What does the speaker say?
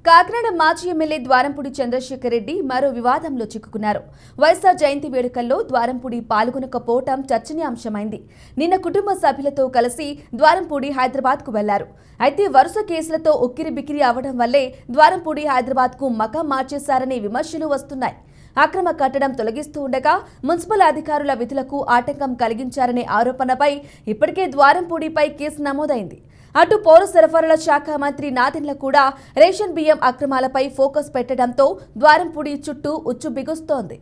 కాకినాడ మాజీ ఎమ్మెల్యే ద్వారంపూడి చంద్రశేఖర్ రెడ్డి మరో వివాదంలో చిక్కుకున్నారు. వైఎస్ఆర్ జయంతి వేడుకల్లో ద్వారంపూడి పాల్గొనకపోవటం చర్చనీయాంశమైంది. నిన్న కుటుంబ సభ్యులతో కలిసి ద్వారంపూడి హైదరాబాద్కు వెళ్లారు. అయితే వరుస కేసులతో ఉక్కిరిబిక్కిరి అవడం వల్లే ద్వారంపూడి హైదరాబాద్కు మకాం మార్చేశారనే విమర్శలు వస్తున్నాయి. అక్రమ కట్టడం తొలగిస్తూ ఉండగా మున్సిపల్ అధికారుల విధులకు ఆటంకం కలిగించారనే ఆరోపణపై ఇప్పటికే ద్వారంపూడిపై కేసు నమోదైంది. అటు పౌర సరఫరాల శాఖ మంత్రి నాదెండ్ల కూడా రేషన్ బియ్యం అక్రమాలపై ఫోకస్ పెట్టడంతో ద్వారంపూడి చుట్టూ ఉచ్చు బిగుస్తోంది.